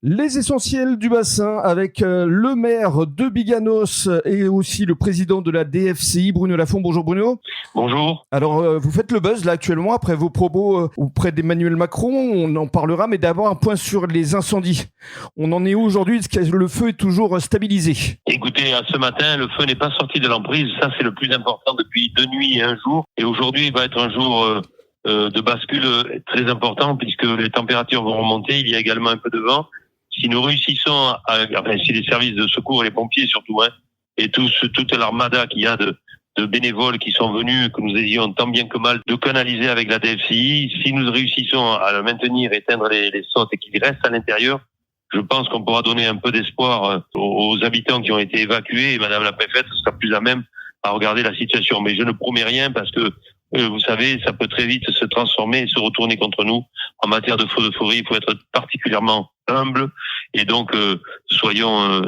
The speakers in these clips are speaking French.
Les essentiels du bassin avec le maire de Biganos et aussi le président de la DFCI, Bruno Lafont. Bonjour Bruno. Bonjour. Alors vous faites le buzz là actuellement après vos propos auprès d'Emmanuel Macron, on en parlera, mais d'abord un point sur les incendies. On en est où aujourd'hui? Est-ce que le feu est toujours stabilisé? Écoutez, ce matin, le feu n'est pas sorti de l'emprise, ça c'est le plus important depuis 2 nuits et 1 jour. Et aujourd'hui va être un jour de bascule très important puisque les températures vont remonter, il y a également un peu de vent. Si nous réussissons, si les services de secours, les pompiers surtout, et toute l'armada qu'il y a de bénévoles qui sont venus, que nous ayons tant bien que mal de canaliser avec la DFCI, si nous réussissons à le maintenir, éteindre les sautes et qu'ils restent à l'intérieur, je pense qu'on pourra donner un peu d'espoir aux habitants qui ont été évacués et Madame la préfète sera plus à même à regarder la situation. Mais je ne promets rien parce que vous savez, ça peut très vite se transformer et se retourner contre nous. En matière de feux de forêt, il faut être particulièrement humble et donc soyons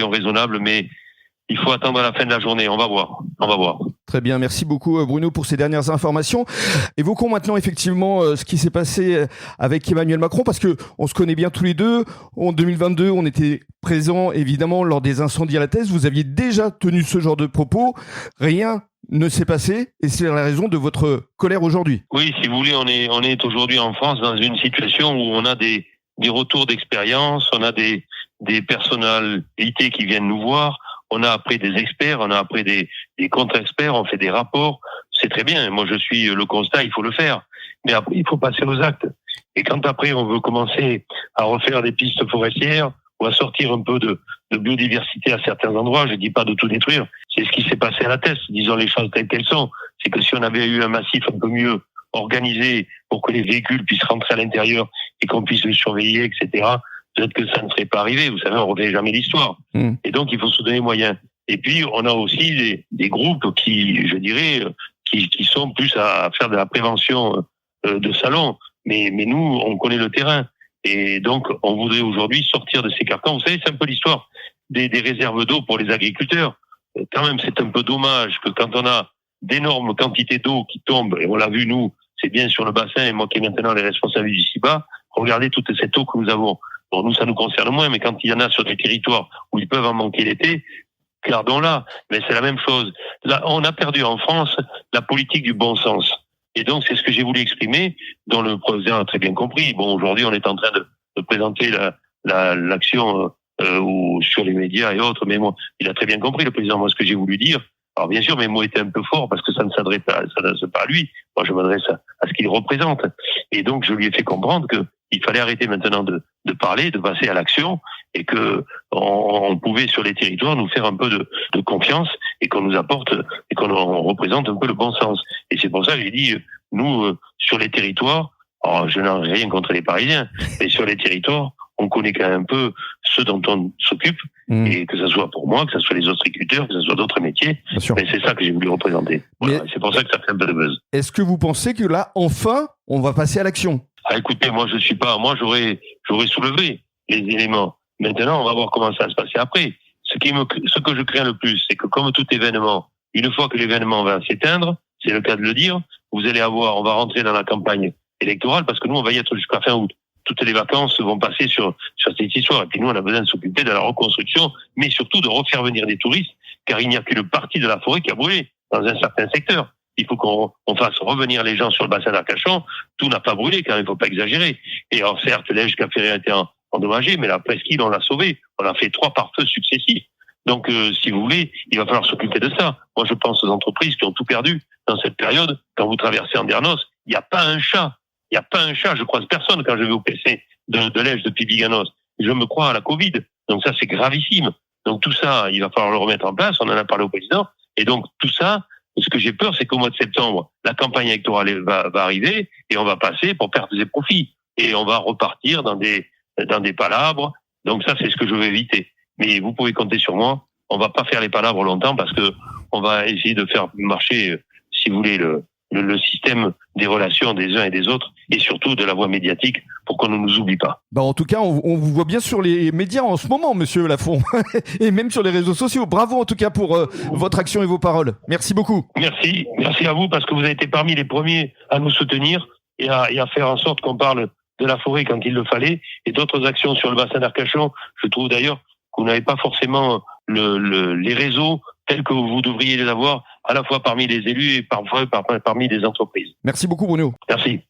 raisonnables, mais il faut attendre la fin de la journée. On va voir. Très bien, merci beaucoup Bruno pour ces dernières informations. Évoquons maintenant effectivement ce qui s'est passé avec Emmanuel Macron, parce que on se connaît bien tous les deux. En 2022, on était présents évidemment lors des incendies à la Thèse. Vous aviez déjà tenu ce genre de propos. Rien ne s'est passé et c'est la raison de votre colère aujourd'hui. Oui, si vous voulez, on est aujourd'hui en France dans une situation où on a des retours d'expérience, on a des personnalités qui viennent nous voir. On a après des experts, on a après des contre-experts, on fait des rapports. C'est très bien. Moi, je suis le constat, il faut le faire. Mais après, il faut passer aux actes. Et quand après, on veut commencer à refaire des pistes forestières ou à sortir un peu de biodiversité à certains endroits, je dis pas de tout détruire. C'est ce qui s'est passé à la Thèse. Disons les choses telles qu'elles sont. C'est que si on avait eu un massif un peu mieux organisé pour que les véhicules puissent rentrer à l'intérieur et qu'on puisse le surveiller, etc., peut-être que ça ne serait pas arrivé. Vous savez, on ne refait jamais l'histoire. Et donc, il faut se donner moyens. Et puis, on a aussi des groupes qui, je dirais, qui sont plus à faire de la prévention de salon. Mais nous, on connaît le terrain. Et donc, on voudrait aujourd'hui sortir de ces carcans. Vous savez, c'est un peu l'histoire des réserves d'eau pour les agriculteurs. Quand même, c'est un peu dommage que quand on a d'énormes quantités d'eau qui tombent, et on l'a vu, nous, c'est bien sur le bassin, et moi qui est maintenant les responsables du CIBA, regardez toute cette eau que nous avons. Bon, nous, ça nous concerne moins, mais quand il y en a sur des territoires où ils peuvent en manquer l'été, gardons-la. Mais c'est la même chose. Là, on a perdu en France la politique du bon sens. Et donc, c'est ce que j'ai voulu exprimer, dont le président a très bien compris. Bon, aujourd'hui, on est en train de présenter l'action ou sur les médias et autres, mais moi, il a très bien compris, le président, moi, ce que j'ai voulu dire. Alors, bien sûr, mes mots étaient un peu forts parce que ça ne s'adresse pas à lui. Moi, je m'adresse à ce qu'il représente. Et donc, je lui ai fait comprendre que il fallait arrêter maintenant de parler, de passer à l'action, et que on pouvait sur les territoires nous faire un peu de confiance et qu'on nous apporte et qu'on représente un peu le bon sens. Et c'est pour ça que j'ai dit, nous, sur les territoires, alors je n'ai rien contre les Parisiens, mais sur les territoires, on connaît quand même un peu ceux dont on s'occupe, et que ce soit pour moi, que ce soit les agriculteurs, que ce soit d'autres métiers. Mais c'est ça que j'ai voulu représenter. Voilà, c'est pour ça que ça fait un peu de buzz. Est-ce que vous pensez que là, enfin, on va passer à l'action? Écoutez, moi j'aurais soulevé les éléments. Maintenant, on va voir comment ça va se passer après. Ce que je crains le plus, c'est que comme tout événement, une fois que l'événement va s'éteindre, c'est le cas de le dire, on va rentrer dans la campagne électorale parce que nous, on va y être jusqu'à fin août. Toutes les vacances vont passer sur cette histoire. Et puis nous, on a besoin de s'occuper de la reconstruction, mais surtout de refaire venir des touristes, car il n'y a qu'une partie de la forêt qui a brûlé dans un certain secteur. Il faut qu'on fasse revenir les gens sur le bassin d'Arcachon. Tout n'a pas brûlé, car il ne faut pas exagérer. Et alors, certes, l'Ège Cap-Ferré a été endommagé, mais la presqu'île, on l'a sauvée. On a fait 3 pare-feux successifs. Donc, si vous voulez, il va falloir s'occuper de ça. Moi, je pense aux entreprises qui ont tout perdu dans cette période. Quand vous traversez Andernos, il n'y a pas un chat. Il n'y a pas un chat. Je croise personne quand je vais au PC de l'Ège depuis Biganos. Je me crois à la Covid. Donc ça, c'est gravissime. Donc tout ça, il va falloir le remettre en place. On en a parlé au président. Et donc tout ça, ce que j'ai peur, c'est qu'au mois de septembre, la campagne électorale va arriver et on va passer pour perdre des profits. Et on va repartir dans des palabres. Donc ça, c'est ce que je veux éviter. Mais vous pouvez compter sur moi. On va pas faire les palabres longtemps parce que on va essayer de faire marcher, si vous voulez, le système des relations des uns et des autres et surtout de la voie médiatique pour qu'on ne nous oublie pas. En tout cas, on vous voit bien sur les médias en ce moment, monsieur Lafont, et même sur les réseaux sociaux. Bravo en tout cas pour votre action et vos paroles. Merci beaucoup. Merci à vous parce que vous avez été parmi les premiers à nous soutenir et à faire en sorte qu'on parle de la forêt quand il le fallait, et d'autres actions sur le bassin d'Arcachon. Je trouve d'ailleurs que vous n'avez pas forcément les réseaux tels que vous devriez les avoir, à la fois parmi les élus et parfois parmi les entreprises. Merci beaucoup Bruno. Merci.